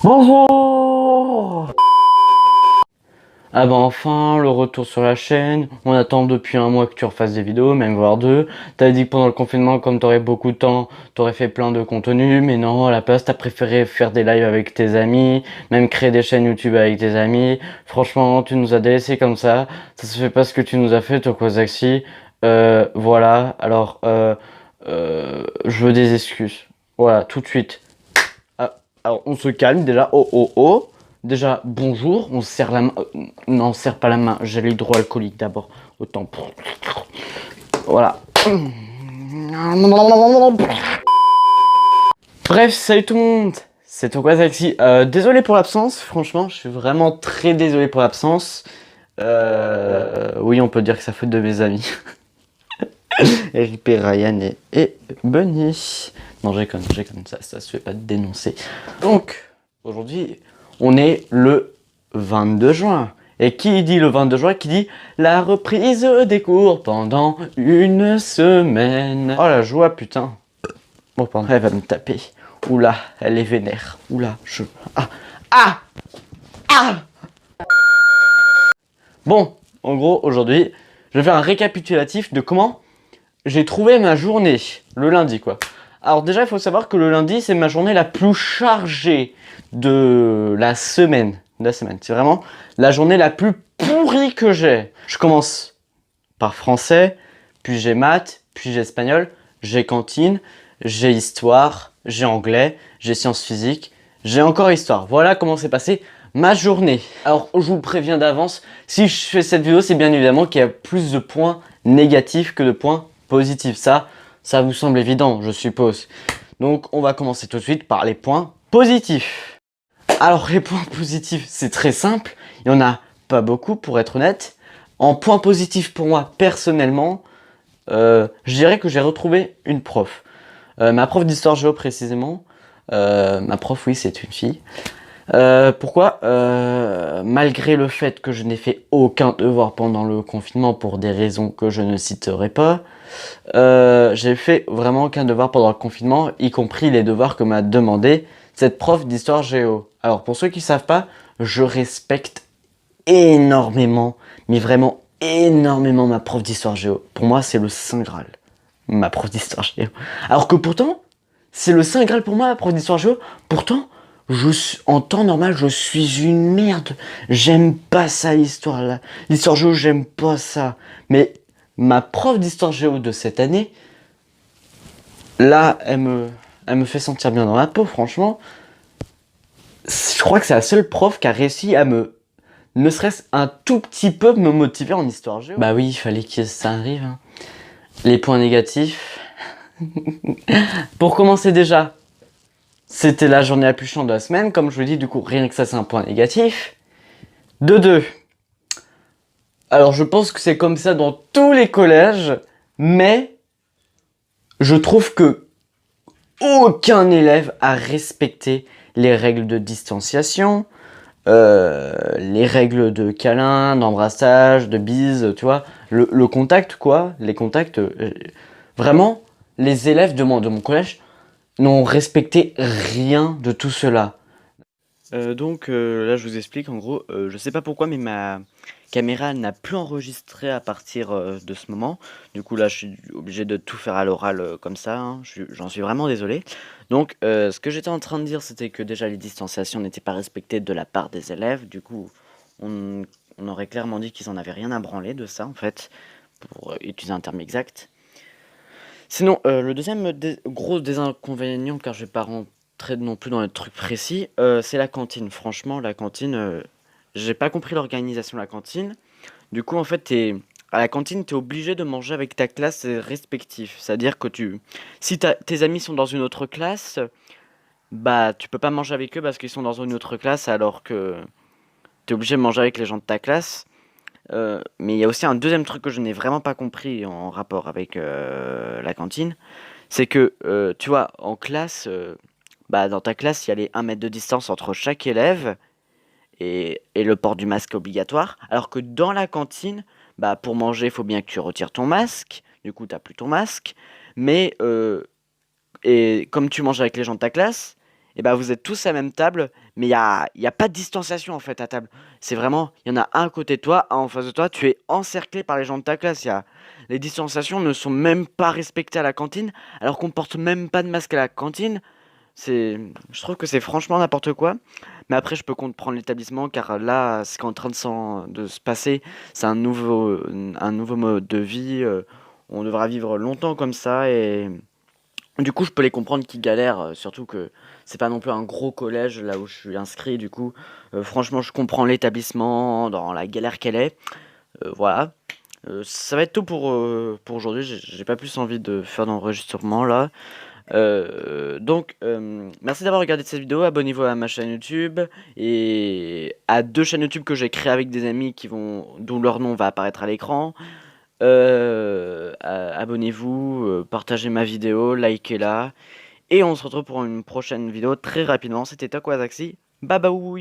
Bonjour. Ah bah enfin, le retour sur la chaîne. On attend depuis un mois que tu refasses des vidéos, même voire deux. T'as dit que pendant le confinement, comme t'aurais beaucoup de temps, t'aurais fait plein de contenu. Mais non, à la place, t'as préféré faire des lives avec tes amis, même créer des chaînes YouTube avec tes amis. Franchement, tu nous as délaissés comme ça. Ça se fait pas ce que tu nous as fait, Tokozaxi. Voilà, alors, je veux des excuses. Voilà, tout de suite. Ah, alors, on se calme déjà. Oh, oh, oh. Déjà, bonjour. On se serre la main. Non, on se serre pas la main. J'ai l'hydroalcoolique d'abord. Autant. Voilà. Bref, salut tout le monde. C'est Tokozaxi. Désolé pour l'absence. Franchement, je suis vraiment très désolé pour l'absence. Oui, on peut dire que ça fait de mes amis. RIP Ryan et Bunny. Non, j'ai comme ça se fait pas dénoncer. Donc, aujourd'hui, on est le 22 juin. Et qui dit le 22 juin, qui dit la reprise des cours pendant une semaine. Oh la joie, putain. Bon, pardon, elle va me taper. Oula, elle est vénère. Oula, je... Ah. Ah. Ah. Bon, en gros, aujourd'hui, je vais faire un récapitulatif de comment j'ai trouvé ma journée, le lundi quoi. Alors déjà, il faut savoir que le lundi, c'est ma journée la plus chargée de la semaine. C'est vraiment la journée la plus pourrie que j'ai. Je commence par français, puis j'ai maths, puis j'ai espagnol, j'ai cantine, j'ai histoire, j'ai anglais, j'ai sciences physiques, j'ai encore histoire. Voilà comment s'est passée ma journée. Alors, je vous préviens d'avance, si je fais cette vidéo, c'est bien évidemment qu'il y a plus de points négatifs que de points positifs. Ça vous semble évident, je suppose. Donc, on va commencer tout de suite par les points positifs. Alors, les points positifs, c'est très simple. Il n'y en a pas beaucoup, pour être honnête. En point positif pour moi, personnellement, je dirais que j'ai retrouvé une prof. Ma prof d'histoire géo, précisément. Ma prof, oui, c'est une fille. Pourquoi malgré le fait que je n'ai fait aucun devoir pendant le confinement pour des raisons que je ne citerai pas, j'ai fait vraiment aucun devoir pendant le confinement, y compris les devoirs que m'a demandé cette prof d'histoire géo. Alors pour ceux qui ne savent pas, je respecte énormément, mais vraiment énormément ma prof d'histoire géo. Pour moi, c'est le Saint Graal, ma prof d'histoire géo. Alors que pourtant, c'est le Saint Graal pour moi, ma prof d'histoire géo. Pourtant, en temps normal, je suis une merde. J'aime pas ça, l'histoire là. L'histoire géo, j'aime pas ça. Mais ma prof d'histoire géo de cette année, là, elle me fait sentir bien dans la peau, franchement. Je crois que c'est la seule prof qui a réussi à ne serait-ce un tout petit peu me motiver en histoire géo. Bah oui, il fallait que ça arrive. Hein. Les points négatifs. Pour commencer déjà, c'était la journée la plus chiante de la semaine. Comme je vous dis, du coup, rien que ça, c'est un point négatif. De deux. Alors, je pense que c'est comme ça dans tous les collèges, mais je trouve que aucun élève a respecté les règles de distanciation, les règles de câlin, d'embrassage, de bise, tu vois, le contact quoi, les contacts, vraiment, les élèves de mon collège n'ont respecté rien de tout cela. Donc là je vous explique en gros, je sais pas pourquoi mais ma caméra n'a plus enregistré à partir de ce moment. Du coup là je suis obligé de tout faire à l'oral comme ça, hein. J'en suis vraiment désolé. Donc ce que j'étais en train de dire c'était que déjà les distanciations n'étaient pas respectées de la part des élèves. Du coup on, on aurait clairement dit qu'ils en avaient rien à branler de ça en fait, pour utiliser un terme exact. Sinon le deuxième gros désinconvénient, car je vais pas rentrer non plus dans les trucs précis, c'est la cantine. Franchement, la cantine, j'ai pas compris l'organisation de la cantine. Du coup, en fait, à la cantine, tu es obligé de manger avec ta classe respective. C'est-à-dire que si tes amis sont dans une autre classe, bah, tu peux pas manger avec eux parce qu'ils sont dans une autre classe, alors que tu es obligé de manger avec les gens de ta classe. Mais il y a aussi un deuxième truc que je n'ai vraiment pas compris en rapport avec la cantine. C'est que, tu vois, en classe, bah, dans ta classe, il y a les 1 mètre de distance entre chaque élève et le port du masque obligatoire. Alors que dans la cantine, bah, pour manger, il faut bien que tu retires ton masque. Du coup, tu n'as plus ton masque. Mais, et comme tu manges avec les gens de ta classe, et bah vous êtes tous à la même table, mais il y a pas de distanciation en fait à table. C'est vraiment, il y en a un à côté de toi, un en face de toi, tu es encerclé par les gens de ta classe. Les distanciations ne sont même pas respectées à la cantine, alors qu'on porte même pas de masque à la cantine. Je trouve que c'est franchement n'importe quoi. Mais après, je peux comprendre l'établissement car là, ce qui est en train de se passer, c'est un nouveau mode de vie. On devra vivre longtemps comme ça et du coup, je peux les comprendre qui galèrent, surtout que c'est pas non plus un gros collège là où je suis inscrit. Du coup, franchement, je comprends l'établissement dans la galère qu'elle est. Voilà. Ça va être tout pour aujourd'hui. J'ai pas plus envie de faire d'enregistrement là. Merci d'avoir regardé cette vidéo. Abonnez-vous à ma chaîne YouTube et à deux chaînes YouTube que j'ai créées avec des amis dont leur nom va apparaître à l'écran. Abonnez-vous, partagez ma vidéo, likez-la. Et on se retrouve pour une prochaine vidéo très rapidement. C'était Takoazaxi. Bye bye.